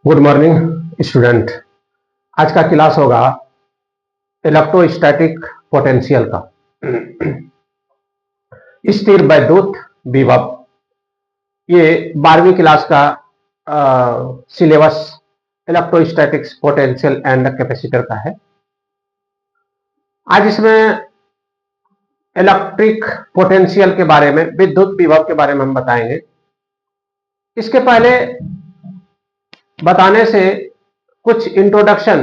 Good morning student. आज का class होगा इलेक्ट्रोस्टैटिक पोटेंशियल का। स्थिर वैद्युत विभव, ये 12वीं क्लास का syllabus electrostatics potential and capacitor का है। आज इसमें इलेक्ट्रिक पोटेंशियल के बारे में, विद्युत विभव के बारे में हम बताएंगे। इसके पहले बताने से कुछ इंट्रोडक्शन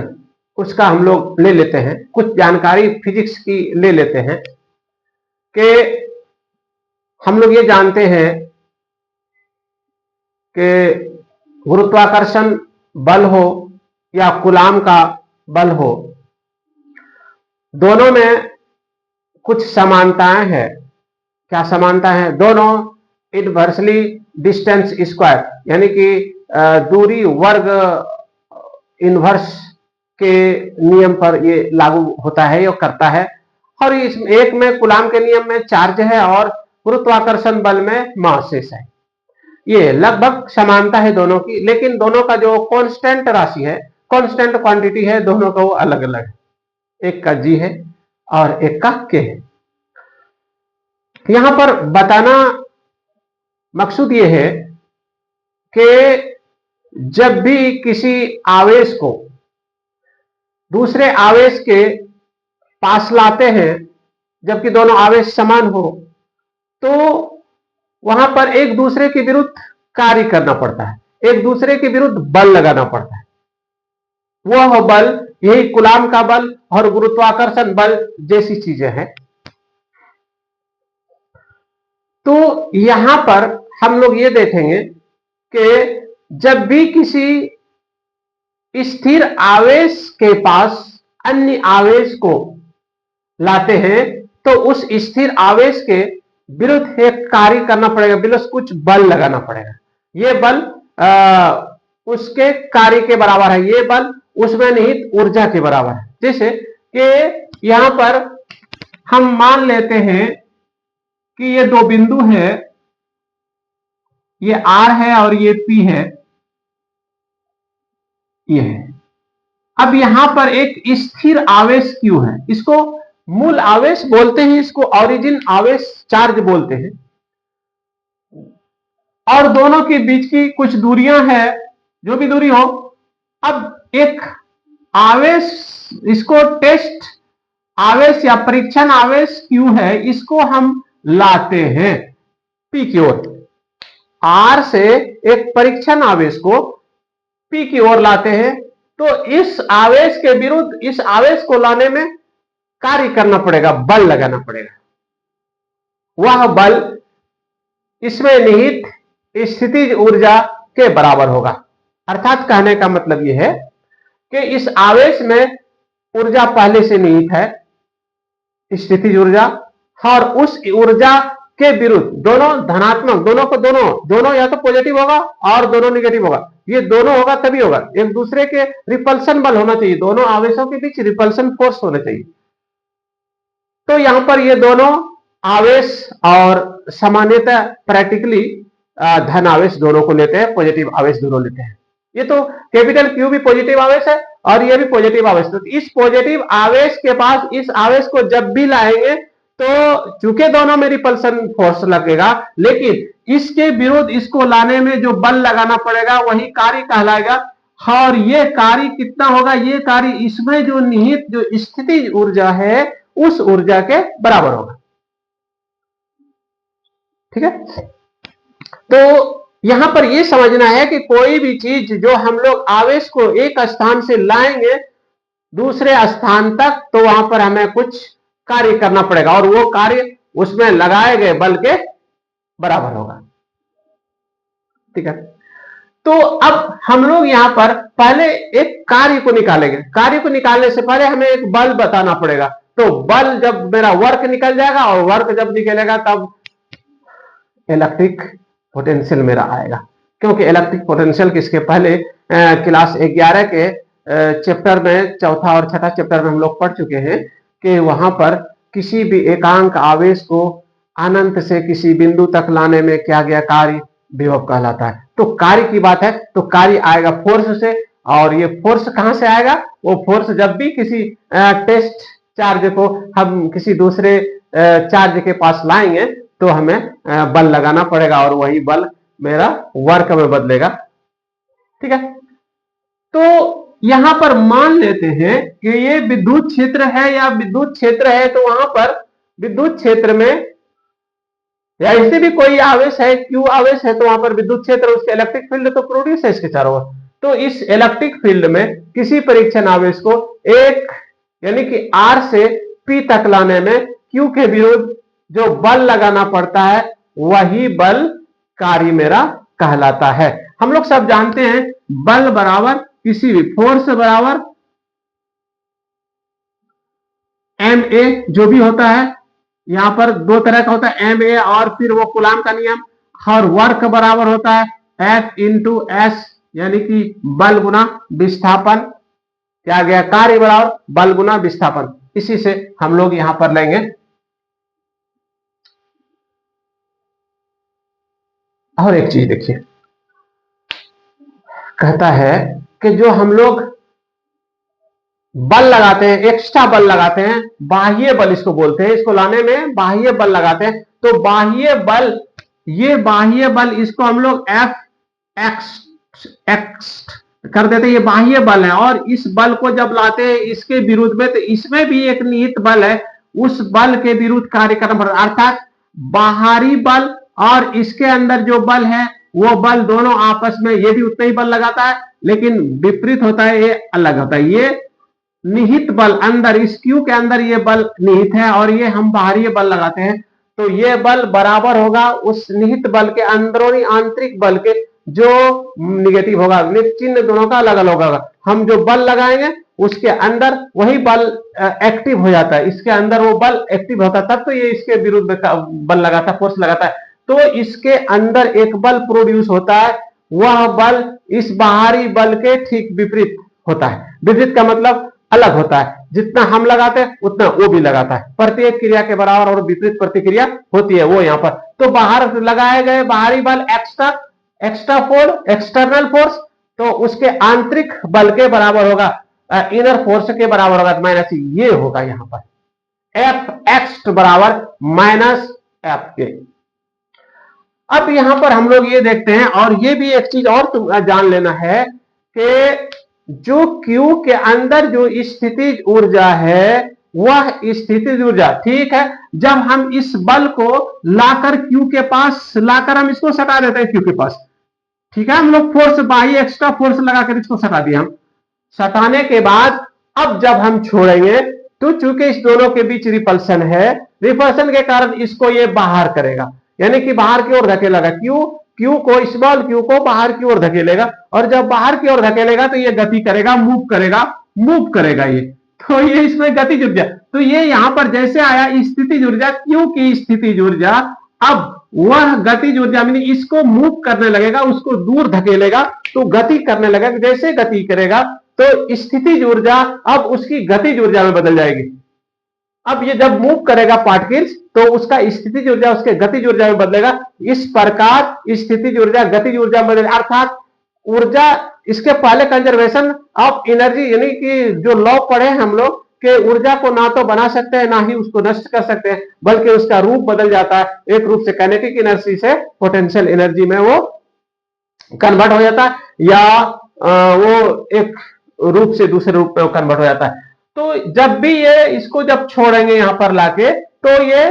उसका हम लोग ले लेते हैं, कुछ जानकारी फिजिक्स की ले लेते हैं कि हम लोग ये जानते हैं कि गुरुत्वाकर्षण बल हो या कूलाम का बल हो, दोनों में कुछ समानताएं हैं। क्या समानता है? दोनों इनवर्सली डिस्टेंस स्क्वायर, यानी कि दूरी वर्ग इनवर्स के नियम पर ये लागू होता है, ये करता है। और इस एक में कूलाम के नियम में चार्ज है और गुरुत्वाकर्षण बल में मासेस है। ये लगभग समानता है दोनों की, लेकिन दोनों का जो कांस्टेंट राशि है, कांस्टेंट क्वांटिटी है, दोनों का वो अलग अलग है। एक का जी है और एक का के है। यहां पर बताना मकसूद ये है कि जब भी किसी आवेश को दूसरे आवेश के पास लाते हैं, जबकि दोनों आवेश समान हो, तो वहां पर एक दूसरे के विरुद्ध कार्य करना पड़ता है, एक दूसरे के विरुद्ध बल लगाना पड़ता है। वह बल यही कूलाम का बल और गुरुत्वाकर्षण बल जैसी चीजें हैं। तो यहां पर हम लोग ये देखेंगे कि जब भी किसी स्थिर आवेश के पास अन्य आवेश को लाते हैं, तो उस स्थिर आवेश के विरुद्ध एक कार्य करना पड़ेगा, विरुद्ध कुछ बल लगाना पड़ेगा। ये बल उसके कार्य के बराबर है, ये बल उसमें निहित ऊर्जा के बराबर है। जैसे कि यहां पर हम मान लेते हैं कि ये दो बिंदु है, ये R है और ये P है, ये है। अब यहां पर एक स्थिर आवेश Q है, इसको मूल आवेश बोलते हैं, इसको ओरिजिन आवेश चार्ज बोलते हैं। और दोनों के बीच की कुछ दूरियां हैं, जो भी दूरी हो। अब एक आवेश, इसको टेस्ट आवेश या परीक्षण आवेश Q है, इसको हम लाते हैं P की ओर। R से एक परीक्षण आवेश को P की ओर लाते हैं, तो इस आवेश के विरुद्ध इस आवेश को लाने में कार्य करना पड़ेगा, बल लगाना पड़ेगा। वह बल इसमें निहित स्थितिज ऊर्जा के बराबर होगा। अर्थात कहने का मतलब यह है कि इस आवेश में ऊर्जा पहले से निहित है, स्थितिज ऊर्जा, और उस ऊर्जा के विरुद्ध दोनों धनात्मक, दोनों या तो पॉजिटिव होगा और दोनों नेगेटिव होगा। ये दोनों होगा तभी होगा, एक दूसरे के रिपल्सन बल होना चाहिए, दोनों आवेशों के बीच रिपल्सन फोर्स होना चाहिए। तो यहां पर ये दोनों आवेश, और सामान्यतः प्रैक्टिकली धन आवेश दोनों को लेते हैं, पॉजिटिव आवेश दोनों लेते हैं। ये तो कैपिटल Q भी पॉजिटिव आवेश है और ये भी पॉजिटिव आवेश। तो इस पॉजिटिव आवेश के पास इस आवेश को जब भी लाएंगे, तो चूंकि दोनों में रिपल्सन फोर्स लगेगा, लेकिन इसके विरुद्ध इसको लाने में जो बल लगाना पड़ेगा वही कार्य कहलाएगा। और ये कार्य कितना होगा? ये कार्य इसमें जो निहित जो स्थितिज ऊर्जा है, उस ऊर्जा के बराबर होगा। ठीक है। तो यहां पर यह समझना है कि कोई भी चीज जो हम लोग आवेश को एक स्थान से लाएंगे दूसरे स्थान तक, तो वहां पर हमें कुछ कार्य करना पड़ेगा और वो कार्य उसमें लगाए गए बल के बराबर होगा। ठीक है। तो अब हम लोग यहां पर पहले एक कार्य को निकालेंगे। कार्य को निकालने से पहले हमें एक बल बताना पड़ेगा। तो बल, जब मेरा वर्क निकल जाएगा और वर्क जब निकलेगा, तब इलेक्ट्रिक पोटेंशियल मेरा आएगा। क्योंकि इलेक्ट्रिक पोटेंशियल किसके पहले क्लास 11 के चैप्टर में, चौथा और छठा चैप्टर में हम लोग पढ़ चुके हैं कि वहां पर किसी भी एकांक आवेश को अनंत से किसी बिंदु तक लाने में क्या गया कार्य, विभव कहलाता है। तो कार्य की बात है तो कार्य आएगा फोर्स से, और ये फोर्स कहां से आएगा? वो फोर्स जब भी किसी टेस्ट चार्ज को हम किसी दूसरे चार्ज के पास लाएंगे तो हमें बल लगाना पड़ेगा, और वही बल मेरा वर्क में बदलेगा। ठीक है, तो यहां पर मान लेते हैं कि ये विद्युत क्षेत्र है, या विद्युत क्षेत्र है तो वहां पर विद्युत क्षेत्र में या ऐसे भी कोई आवेश है, क्यू आवेश है, तो वहां पर विद्युत क्षेत्र उसके इलेक्ट्रिक फील्ड तो प्रोड्यूस है इसके चारों ओर। तो इस इलेक्ट्रिक फील्ड में किसी परीक्षण आवेश को एक यानी कि आर से पी तक लाने में क्यू के विरुद्ध जो बल लगाना पड़ता है वही बल कार्य मेरा कहलाता है। हम लोग सब जानते हैं बल बराबर किसी भी फोर्स बराबर एम ए जो भी होता है, यहां पर दो तरह का होता है एम ए और फिर वो कूलाम का नियम, और वर्क बराबर होता है एफ इंटू एस यानी कि बल गुना विस्थापन, क्या गया कार्य बराबर बल गुना विस्थापन। इसी से हम लोग यहां पर लेंगे। और एक चीज देखिए, कहता है कि जो हम लोग बल लगाते हैं, एक्स्ट्रा बल लगाते हैं, बाह्य बल इसको बोलते हैं, इसको लाने में बाह्य बल लगाते हैं, तो बाह्य बल, ये बाह्य बल इसको हम लोग एफ एक्स कर देते हैं, ये बाह्य बल है। और इस बल को जब लाते हैं इसके विरुद्ध में, तो इसमें भी एक निहित बल है, उस बल के विरुद्ध कार्य करना पड़ता है। अर्थात बाहरी बल और इसके अंदर जो बल है वो बल दोनों आपस में, ये भी उतना ही बल लगाता है लेकिन विपरीत होता है, ये अलग होता है। ये निहित बल अंदर, इस क्यू के अंदर ये बल निहित है और ये हम बाहरी बल लगाते हैं, तो ये बल बराबर होगा उस निहित बल के अंदरूनी आंतरिक बल के, जो निगेटिव होगा, चिन्ह दोनों का अलग अलग होगा। हम जो बल लगाएंगे उसके अंदर वही बल एक्टिव हो जाता है, इसके अंदर वो बल एक्टिव होता है, तब तो ये इसके विरुद्ध बल लगाता है, फोर्स लगाता है। तो इसके अंदर एक बल प्रोड्यूस होता है, वह बल इस बाहरी बल के ठीक विपरीत होता है। विपरीत का मतलब अलग होता है, जितना हम लगाते हैं उतना वो भी लगाता है, प्रत्येक क्रिया के बराबर और विपरीत प्रतिक्रिया होती है वो यहाँ पर। तो बाहर लगाए गए बाहरी बल एक्स्ट्रा फोर्स, एक्सटर्नल फोर्स, तो उसके आंतरिक बल के बराबर होगा, इनर फोर्स के बराबर होगा, माइनस ये होगा यहाँ पर एफ एक्स बराबर माइनस एफ के। अब यहां पर हम लोग ये देखते हैं, और ये भी एक चीज और जान लेना है कि जो Q के अंदर जो स्थितिज ऊर्जा है वह स्थितिज ऊर्जा, ठीक है, जब हम इस बल को लाकर Q के पास लाकर हम इसको सटा देते हैं Q के पास, ठीक है, हम लोग फोर्स बाह्य एक्स्ट्रा फोर्स लगाकर इसको सटा दिया। हम सटाने के बाद अब जब हम छोड़ेंगे तो चूंकि इस दोनों के बीच रिपल्सन है, रिपल्सन के कारण इसको ये बाहर करेगा, यानी कि बाहर की ओर धकेलेगा, क्यू को, स्मॉल क्यू को बाहर की ओर धकेलेगा, और जब बाहर की ओर धकेलेगा तो ये गति करेगा, मूव करेगा ये, तो ये इसमें गतिज ऊर्जा। तो ये यहां पर जैसे आया स्थितिज ऊर्जा, क्यू की स्थितिज ऊर्जा, अब वह गतिज ऊर्जा यानी इसको मूव करने लगेगा, उसको दूर धकेलेगा तो गति करने लगेगा, जैसे गति करेगा तो स्थितिज ऊर्जा अब उसकी गतिज ऊर्जा में बदल जाएगी। अब ये जब मूव करेगा पार्टिकल्स तो उसका स्थितिज ऊर्जा उसके गतिज ऊर्जा में बदलेगा, इस प्रकार स्थितिज ऊर्जा गतिज ऊर्जा में बदलेगा। अर्थात ऊर्जा, इसके पहले कंजर्वेशन ऑफ एनर्जी यानी कि जो लॉ पढ़े हम लोग कि ऊर्जा को ना तो बना सकते हैं ना ही उसको नष्ट कर सकते हैं, बल्कि उसका रूप बदल जाता है, एक रूप से काइनेटिक एनर्जी से पोटेंशियल एनर्जी में वो कन्वर्ट हो जाता है, या वो एक रूप से दूसरे रूप में कन्वर्ट हो जाता है। तो जब भी ये इसको जब छोड़ेंगे यहां पर लाके, तो ये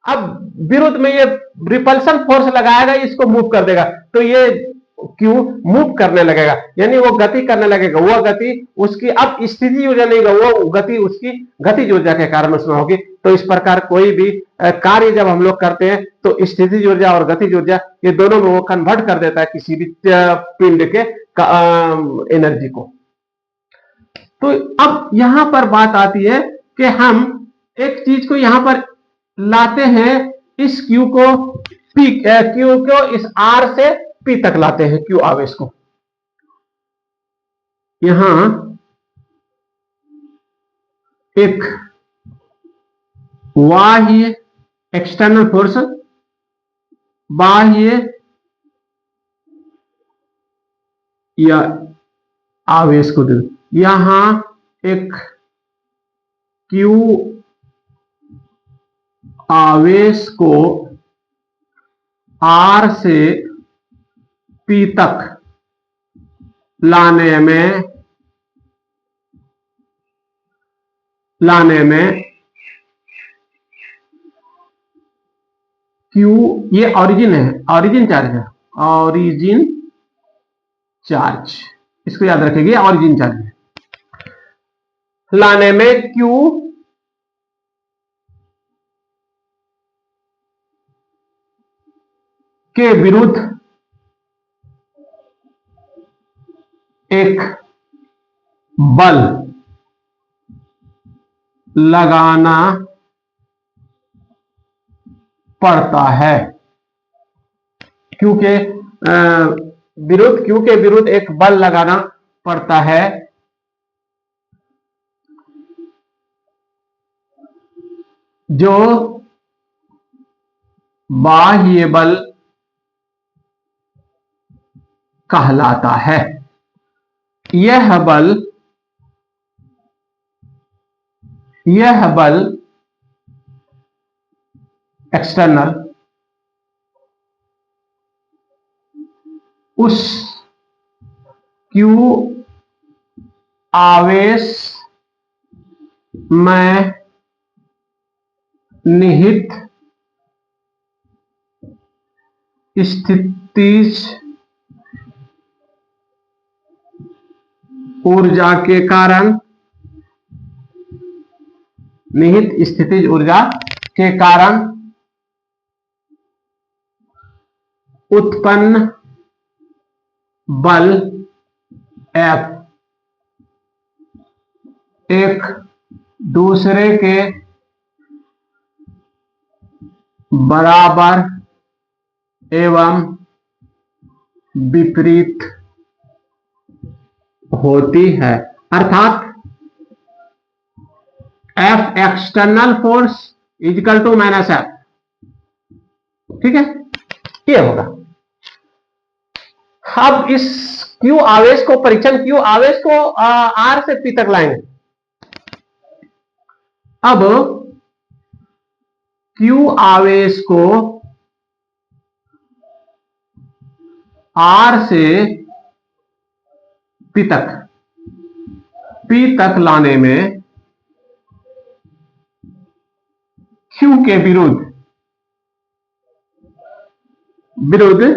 अब विरुद्ध में ये रिपल्सन फोर्स लगाएगा, इसको मूव कर देगा, तो ये क्यू मूव करने लगेगा, यानी वो गति करने लगेगा, वो गति उसकी अब स्थिति ऊर्जा नहीं, वो गति उसकी गतिज ऊर्जा के कारण उसमें होगी। तो इस प्रकार कोई भी कार्य जब हम लोग करते हैं तो स्थितिज ऊर्जा और गतिज ऊर्जा ये दोनों में वो कन्वर्ट कर देता है किसी भी पिंड के एनर्जी को। तो अब यहां पर बात आती है कि हम एक चीज को यहां पर लाते हैं, इस क्यू को इस आर से पी तक लाते हैं, क्यू आवेश को। यहां एक बाह्य एक्सटर्नल फोर्स, बाह्य या आवेश को दे, यहां एक Q आवेश को R से P तक लाने में Q, ये ऑरिजिन है, ऑरिजिन चार्ज है, ऑरिजिन चार्ज, इसको याद रखेंगे, ऑरिजिन चार्ज है, लाने में Q के विरुद्ध एक बल लगाना पड़ता है। Q के विरुद्ध एक बल लगाना पड़ता है, जो बाह्य बल कहलाता है। यह बल एक्सटर्नल उस Q आवेश में निहित स्थितिज ऊर्जा के कारण, निहित स्थितिज ऊर्जा के कारण उत्पन्न बल F एक दूसरे के बराबर एवं विपरीत होती है। अर्थात F external force equal to minus F, ठीक है, ये होगा। अब इस Q आवेश को Q आवेश को R से P तक लाएंगे। अब Q आवेश को R से P तक लाने में Q के विरुद्ध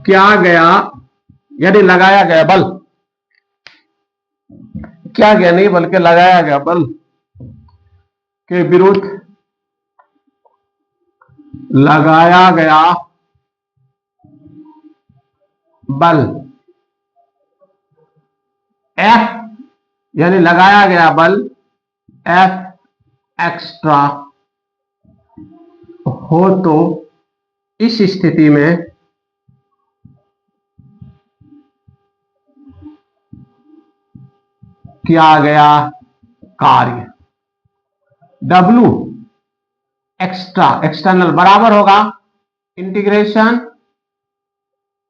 क्या गया, यानी लगाया गया बल, क्या गया नहीं बल्कि लगाया गया बल के विरुद्ध लगाया गया बल F, यानी लगाया गया बल F एक्स्ट्रा हो, तो इस स्थिति में किया गया कार्य W एक्सटर्नल बराबर होगा इंटीग्रेशन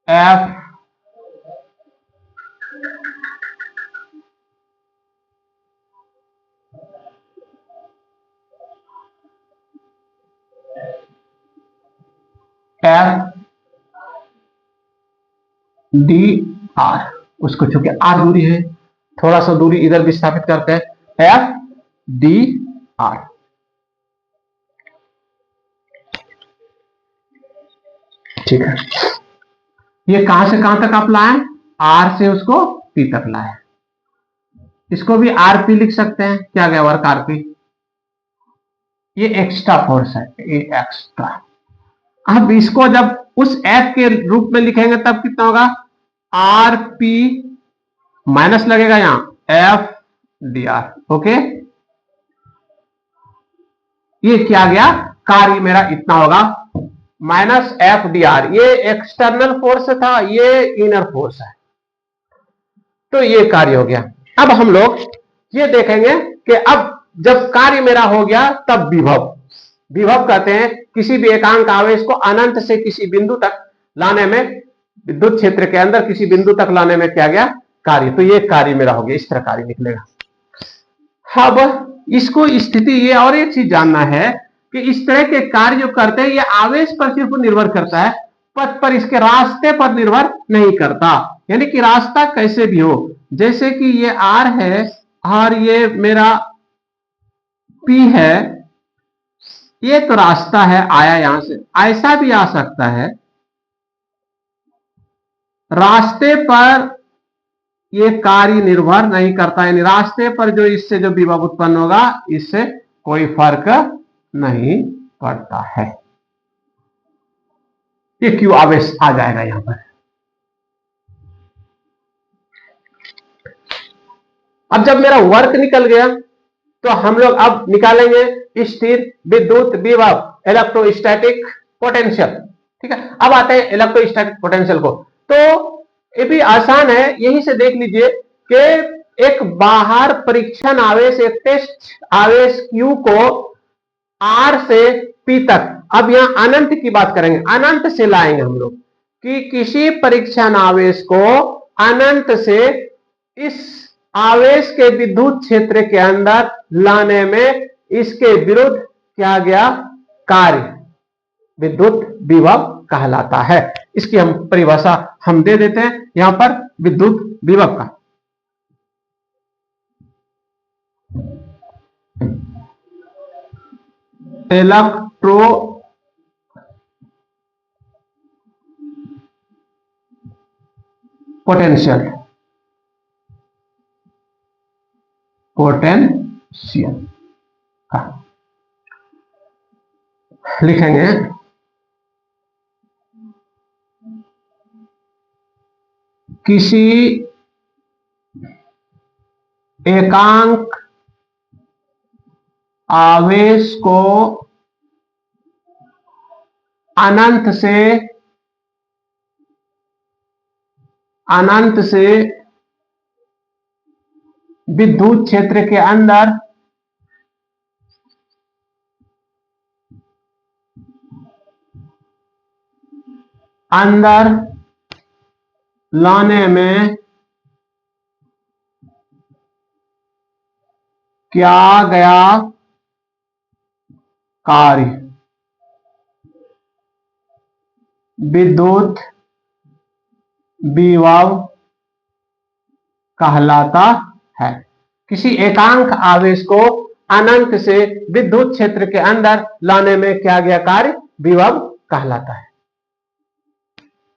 F डी आर, उसको चूंकि R दूरी है, थोड़ा सा दूरी इधर भी स्थापित करते हैं, F डी आर। ठीक है, ये कहां से कहां तक आप लाए, R से उसको P तक लाए, इसको भी RP लिख सकते हैं, क्या गया वर्क RP, ये एक्स्ट्रा फोर्स है, ये एक्स्ट्रा। अब इसको जब उस F के रूप में लिखेंगे तब कितना होगा, RP माइनस लगेगा यहां F डी आर, ओके। ये क्या गया, कार्य मेरा इतना होगा माइनस F डी आर, ये एक्सटर्नल फोर्स था, ये इनर फोर्स है, तो ये कार्य हो गया। अब हम लोग ये देखेंगे कि अब जब कार्य मेरा हो गया तब विभव कहते हैं किसी भी एकांक आवेश को अनंत से किसी बिंदु तक लाने में विद्युत क्षेत्र के अंदर किसी बिंदु तक लाने में क्या गया कार्य, तो ये कार्य मेरा हो गया, इस तरह कार्य निकलेगा। अब इसको स्थिति ये और एक चीज जानना है कि इस तरह के कार्य जो करते हैं ये आवेश पर सिर्फ निर्भर करता है, पथ पर, इसके रास्ते पर निर्भर नहीं करता। यानी कि रास्ता कैसे भी हो, जैसे कि ये R है और ये मेरा P है, ये तो रास्ता है, आया यहां से, ऐसा भी आ सकता है रास्ते पर ये कार्य निर्भर नहीं करता, यानी रास्ते पर जो इससे जो विभव उत्पन्न होगा इससे कोई फर्क नहीं पड़ता है। ये क्यों आवेश आ जाएगा यहां पर। अब जब मेरा वर्क निकल गया तो हम लोग अब निकालेंगे स्थिर विद्युत विभव, इलेक्ट्रोस्टैटिक पोटेंशियल। ठीक है, अब आते हैं इलेक्ट्रोस्टैटिक पोटेंशियल को। तो ये भी आसान है, यहीं से देख लीजिए कि एक बाहर परीक्षण आवेश, एक टेस्ट आवेश Q को R से P तक, अब यहां अनंत की बात करेंगे, अनंत से लाएंगे हम लोग कि किसी परीक्षण आवेश को अनंत से इस आवेश के विद्युत क्षेत्र के अंदर लाने में इसके विरुद्ध क्या गया कार्य विद्युत विभव कहलाता है। इसकी हम परिभाषा हम दे देते हैं यहां पर विद्युत विभव का। इलेक्ट्रो पोटेंशियल, पोटेंशियल लिखेंगे किसी एकांक आवेश को अनंत से विद्युत क्षेत्र के अंदर लाने में क्या गया कार्य विद्युत विभव कहलाता है। किसी एकांक आवेश को अनंत से विद्युत क्षेत्र के अंदर लाने में क्या गया कार्य विभव कहलाता है।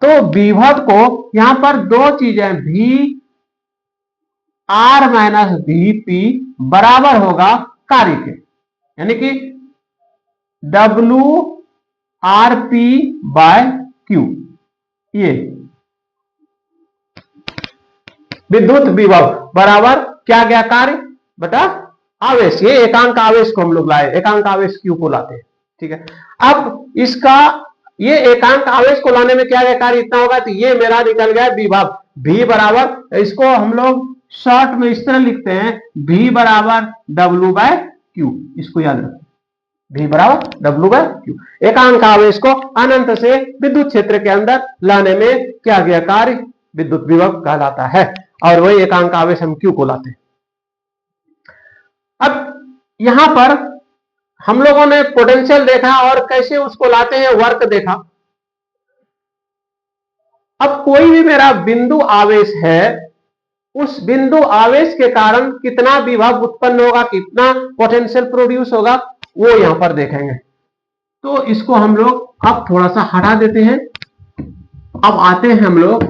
तो विभव को यहां पर दो चीजें V R माइनस VP बराबर होगा कार्य के, यानी कि WRP बाय Q, ये विद्युत विभव बराबर क्या गया कार्य बटा आवेश। ये एकांक आवेश को हम लोग लाए, एकांक आवेश Q को लाते हैं। ठीक है, अब इसका ये एकांक आवेश को लाने में क्या गया कार्य इतना होगा, तो ये मेरा निकल गया विभव V बराबर, इसको हम लोग शॉर्ट में इस तरह लिखते हैं V बराबर W बाय Q, इसको याद रखें V बराबर W बाय Q। एकांक आवेश को अनंत से विद्युत क्षेत्र के अंदर लाने में क्या गया कार्य विद्युत विभव कहलाता है, और वही एकांक आवेश हम Q को लाते हैं। अब यहां पर हम लोगों ने पोटेंशियल देखा और कैसे उसको लाते हैं वर्क देखा। अब कोई भी मेरा बिंदु आवेश है, उस बिंदु आवेश के कारण कितना विभव उत्पन्न होगा, कितना पोटेंशियल प्रोड्यूस होगा, वो यहां पर देखेंगे। तो इसको हम लोग अब थोड़ा सा हटा देते हैं। अब आते हैं हम लोग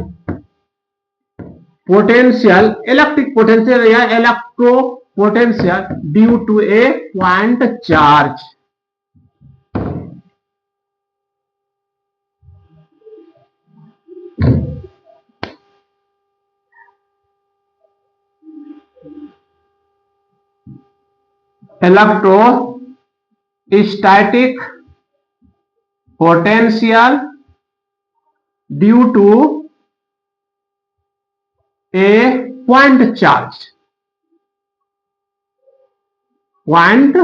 पोटेंशियल, इलेक्ट्रिक पोटेंशियल या electro potential due to a point charge. Electrostatic potential due to a point charge, point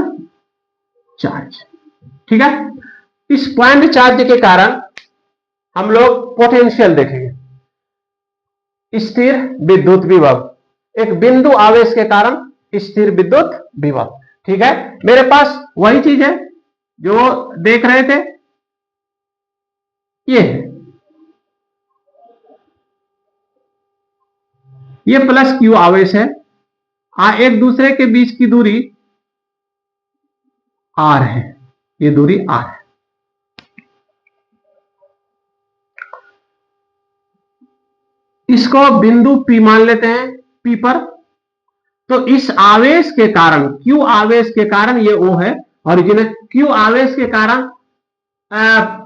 charge. ठीक है, इस पॉइंट चार्ज के कारण हम लोग पोटेंशियल देखेंगे। स्थिर विद्युत विभव, एक बिंदु आवेश के कारण स्थिर विद्युत विभव। ठीक है, मेरे पास वही चीज है जो देख रहे थे, ये प्लस क्यू आवेश है, एक दूसरे के बीच की दूरी आर है, ये दूरी आर है। इसको बिंदु पी मान लेते हैं, पी पर। तो इस आवेश के कारण, क्यू आवेश के कारण, ये ओ है ओरिजिन, क्यू आवेश के कारण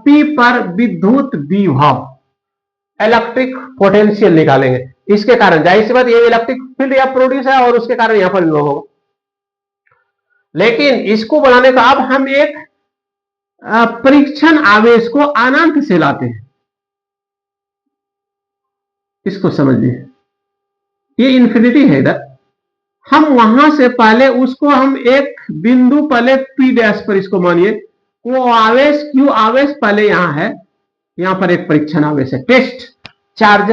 पी पर विद्युत विभव, इलेक्ट्रिक पोटेंशियल निकालेंगे। इसके कारण जाहिर सी बात ये इलेक्ट्रिक फील्ड या प्रोड्यूस है और उसके कारण यहां पर विभव होगा। लेकिन इसको बनाने का अब हम एक परीक्षण आवेश को अनंत से लाते हैं, इसको समझिए, ये इंफिनिटी है इधर। हम वहां से पहले उसको हम एक बिंदु पहले पी डैश पर इसको मानिए, वो आवेश क्यू आवेश पहले यहां है, यहां पर एक परीक्षण आवेश है, टेस्ट चार्ज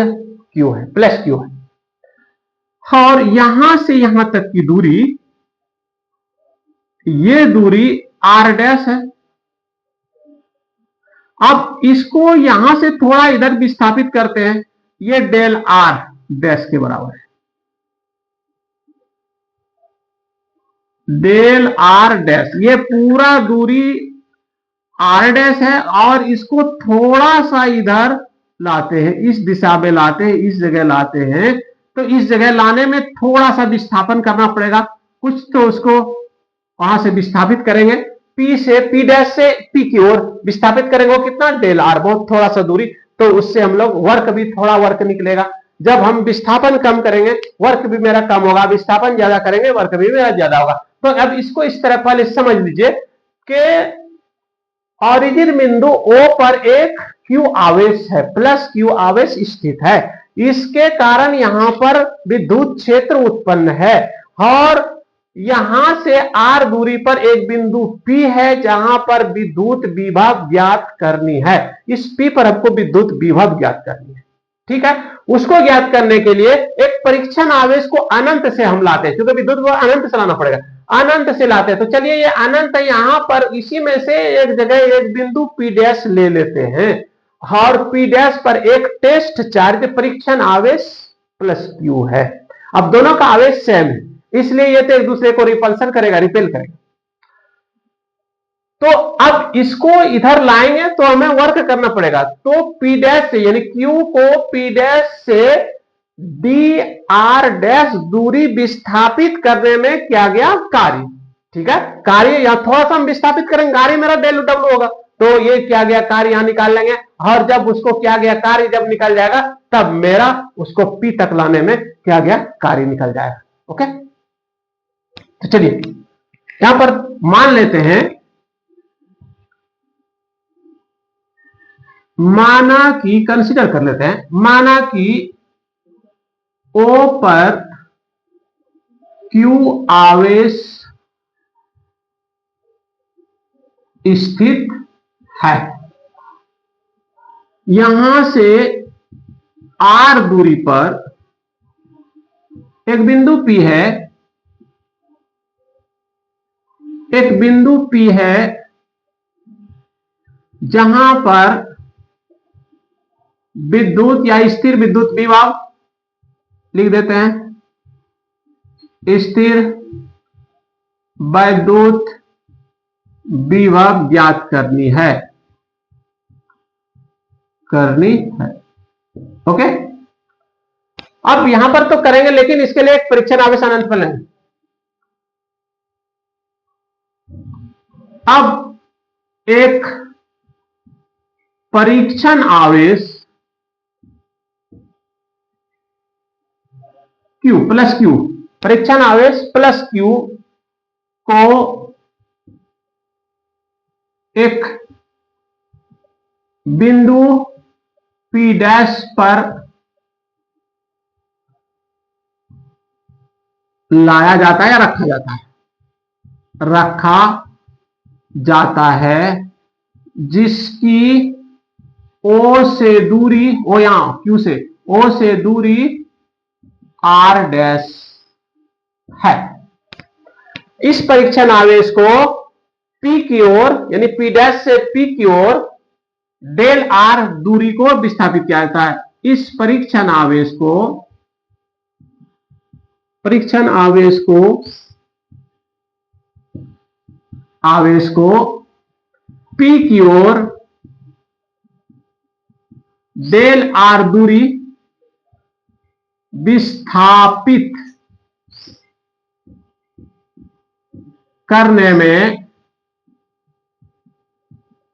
क्यू है, प्लस क्यू है, और यहां से यहां तक की दूरी, ये दूरी आर डैश है। अब इसको यहां से थोड़ा इधर विस्थापित करते हैं, ये डेल आर डैश के बराबर है, डेल आर डैश, ये पूरा दूरी आर डैश है, और इसको थोड़ा सा इधर लाते हैं, इस दिशा में लाते हैं, इस जगह लाते हैं। तो इस जगह लाने में थोड़ा सा विस्थापन करना पड़ेगा, कुछ तो उसको वहां से विस्थापित करेंगे, पी से पी डैश से पी की ओर विस्थापित करेंगे, वो कितना डेल आर, बहुत थोड़ा सा दूरी, तो उससे हम लोग वर्क भी थोड़ा वर्क निकलेगा। जब हम विस्थापन कम करेंगे वर्क भी मेरा कम होगा, विस्थापन ज्यादा करेंगे वर्क भी मेरा ज्यादा होगा। तो अब इसको इस तरह पहले समझ लीजिए कि ऑरिजिन बिंदु ओ पर एक क्यू आवेश है, प्लस क्यू आवेश स्थित है, इसके कारण यहां पर विद्युत क्षेत्र उत्पन्न है, और यहां से आर दूरी पर एक बिंदु पी है जहां पर विद्युत विभव ज्ञात करनी है। इस पी पर हमको विद्युत विभव ज्ञात करनी है। ठीक है, उसको ज्ञात करने के लिए एक परीक्षण आवेश को अनंत से हम लाते हैं, क्योंकि विद्युत विभव अनंत से लाना पड़ेगा, अनंत से लाते हैं। तो चलिए ये अनंत यहां पर इसी में से एक जगह एक बिंदु पी डैश ले लेते हैं, और पी डैश पर एक टेस्ट चार्ज परीक्षण आवेश प्लस क्यू है। अब दोनों का आवेश सेम है, इसलिए ये तो एक दूसरे को रिपल्सन करेगा, रिपेल करेगा। तो अब इसको इधर लाएंगे तो हमें वर्क करना पड़ेगा, तो पी डैश से यानी क्यू को पी डैश से डी आर डैश दूरी विस्थापित करने में क्या गया कार्य। ठीक है, कार्य या थोड़ा सा हम विस्थापित करेंगे, कार्य मेरा डेल डब्ल्यू होगा, तो ये क्या गया कार्य यहां निकाल लेंगे, और जब उसको क्या गया कार्य जब निकल जाएगा तब मेरा उसको पी तक लाने में क्या गया कार्य निकल जाएगा। ओके, तो चलिए यहां पर मान लेते हैं, माना कि कंसीडर कर लेते हैं, माना कि ओ पर क्यू आवेश स्थित है, यहां से आर दूरी पर एक बिंदु पी है, एक बिंदु पी है जहां पर विद्युत या स्थिर विद्युत विभव लिख देते हैं, स्थिर विद्युत विभव ज्ञात करनी है, ओके। अब यहां पर तो करेंगे, लेकिन इसके लिए एक परीक्षण आवेश अनंत पर लेंगे। अब एक परीक्षण आवेश Q प्लस क्यू, परीक्षण आवेश प्लस क्यू को एक बिंदु P डैश पर लाया जाता है या रखा जाता है, रखा जाता है, जिसकी O से दूरी, O यहां Q से O से दूरी आर डैश है। इस परीक्षण आवेश को P की ओर यानी P डैश से P की ओर डेल आर दूरी को विस्थापित किया जाता है। इस परीक्षण आवेश को P की ओर डेल आर दूरी विस्थापित करने में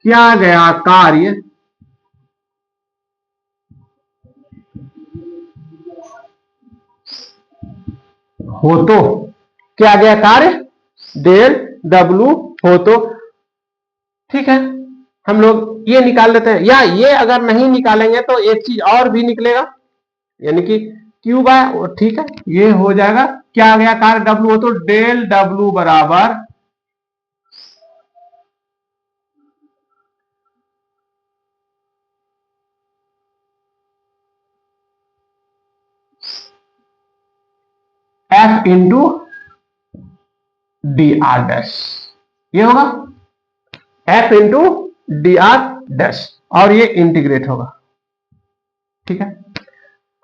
किया गया कार्य हो तो किया गया कार्य डेल डब्लू हो तो ठीक है, हम लोग ये निकाल लेते हैं, या ये अगर नहीं निकालेंगे तो एक चीज और भी निकलेगा, यानी कि क्यू बाय, ठीक है ये हो जाएगा। क्या आ गया कार्य डब्लू हो तो डेल डब्लू बराबर F into D R dash, ये होगा F into D R dash, और ये इंटीग्रेट होगा। ठीक है,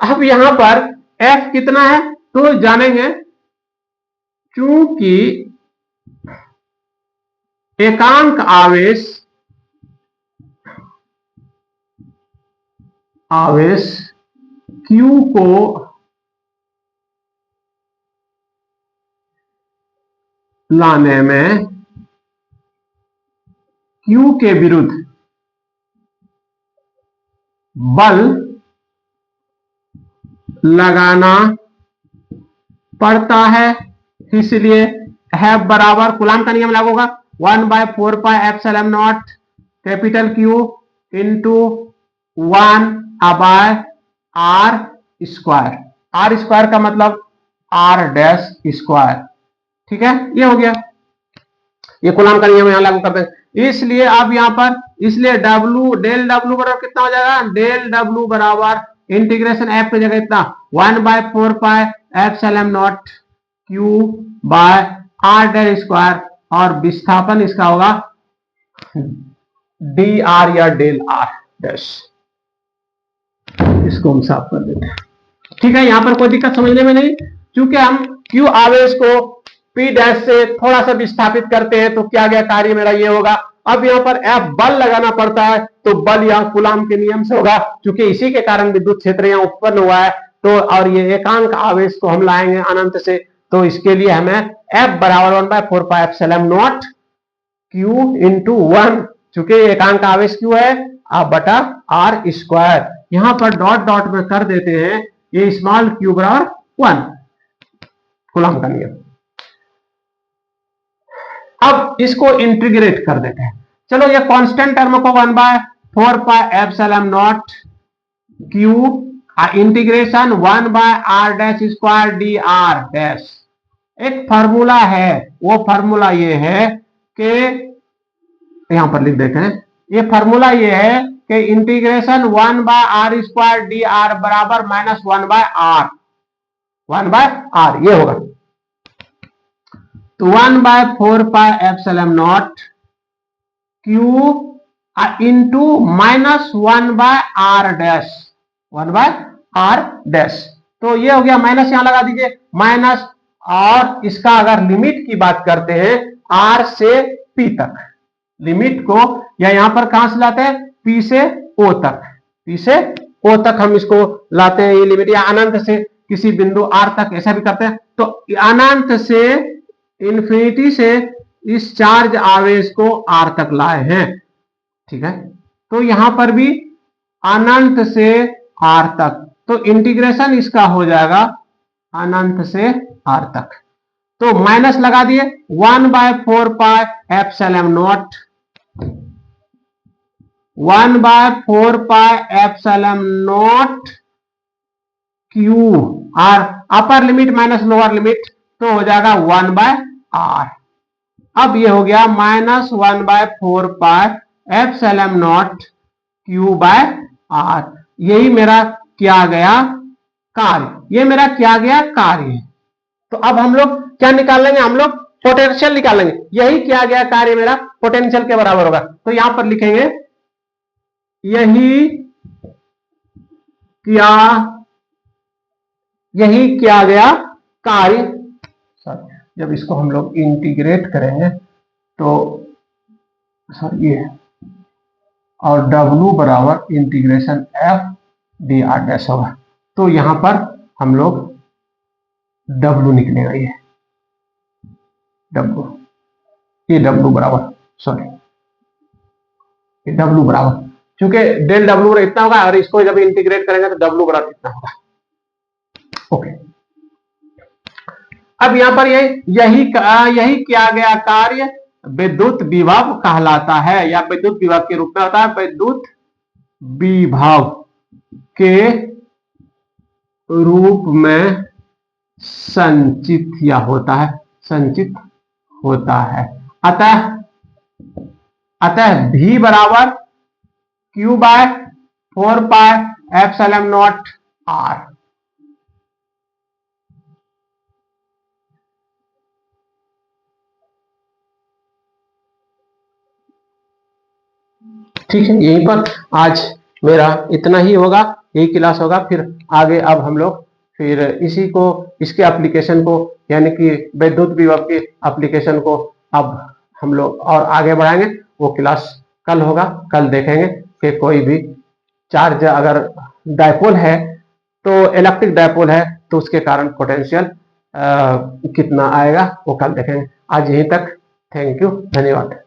अब यहां पर एफ कितना है तो जानेंगे, चूंकि एकांक आवेश Q को लाने में Q के विरुद्ध बल लगाना पड़ता है, इसलिए F बराबर कूलाम का नियम लागू होगा 1/4 pi epsilon not capital Q into 1/r square. r square का मतलब r डैश स्क्वायर। ठीक है, ये हो गया, ये कूलाम का नियम यहां लागू करते हैं। इसलिए अब यहां पर इसलिए W डेल W बराबर कितना हो जाएगा, डेल W बराबर इंटीग्रेशन F की जगह इतना 1/4 pi epsilon not Q by r dash square, और विस्थापन इसका होगा dr या डेल r डैश। इसको हम साफ कर देते हैं। ठीक है, यहां पर कोई दिक्कत समझने में नहीं, क्योंकि हम Q आवेश को P डैश से थोड़ा सा विस्थापित करते हैं तो क्या गया कार्य मेरा ये होगा। अब यहाँ पर F बल लगाना पड़ता है तो बल यहाँ कूलाम के नियम से होगा, क्योंकि इसी के कारण विद्युत क्षेत्र यहाँ उत्पन्न हुआ है। तो और ये एकांक आवेश को हम लाएंगे अनंत से, तो इसके लिए हमें F बराबर 1/4 pi epsilon not Q into 1, चूंकि एकांक आवेश Q है, आप बटा r स्क्वायर, यहां पर डॉट डॉट में कर देते हैं, ये स्मॉल q बराबर 1, कूलाम का नियम। अब इसको इंटीग्रेट कर देते हैं, चलो ये कांस्टेंट टर्म को 1/4 pi epsilon not Q integration 1/r dash square D R dash. एक फार्मूला है, वो फार्मूला ये है कि यहां पर लिख देते हैं, ये फार्मूला ये है कि integration 1/r square D R बराबर माइनस 1/r ये होगा। तो 1/4 pi epsilon not Q into minus 1/r dash, 1/r dash. तो ये हो गया, माइनस यहां लगा दीजिए माइनस, और इसका अगर लिमिट की बात करते हैं R से P तक, लिमिट को या यहां पर कहां से लाते हैं, P से O तक, P से O तक हम इसको लाते हैं ये लिमिट, या अनंत से किसी बिंदु R तक ऐसा भी करते हैं। तो अनंत से इन्फिनिटी से इस चार्ज आवेश को R तक लाए हैं। ठीक है, तो यहां पर भी अनंत से R तक, तो इंटीग्रेशन इसका हो जाएगा अनंत से R तक। तो माइनस लगा दिए 1/4 pi epsilon not 1/4 pi epsilon not Q, और upper limit minus lower limit, तो हो जाएगा 1/r। अब ये हो गया minus 1/4 pi epsilon not Q by r, यही मेरा क्या गया कार्य, ये मेरा किया गया कार्य है। तो अब हम लोग क्या निकाल लेंगे, हम लोग पोटेंशियल निकाल लेंगे। यही किया गया कार्य मेरा पोटेंशियल के बराबर होगा। तो यहां पर लिखेंगे यही किया गया कार्य। जब इसको हम लोग इंटीग्रेट करेंगे तो ये और W बराबर इंटीग्रेशन F dr डैश होगा। तो यहां पर हम लोग W निकलेगा, ये W बराबर W बराबर, क्योंकि डेल W इतना होगा और इसको जब इंटीग्रेट करेंगे तो W बराबर इतना होगा। ओके, अब यहां पर यही किया गया कार्य विद्युत विभव कहलाता है, या विद्युत विभव के रूप में होता है। विद्युत विभव के रूप में संचित या होता है, संचित होता है। अतः V बराबर Q by 4 pi epsilon not R। ठीक है, यहीं पर आज मेरा इतना ही होगा, यही क्लास होगा। फिर आगे अब हम लोग फिर इसके एप्लीकेशन को, यानी कि विद्युत विभव के एप्लीकेशन को अब हम लोग और आगे बढ़ाएंगे। वो क्लास कल होगा, कल देखेंगे कि कोई भी चार्ज अगर डायपोल है, तो इलेक्ट्रिक डायपोल है, तो उसके कारण पोटेंशियल कितना आएगा वो कल देखेंगे। आज यहीं तक, थैंक यू, धन्यवाद।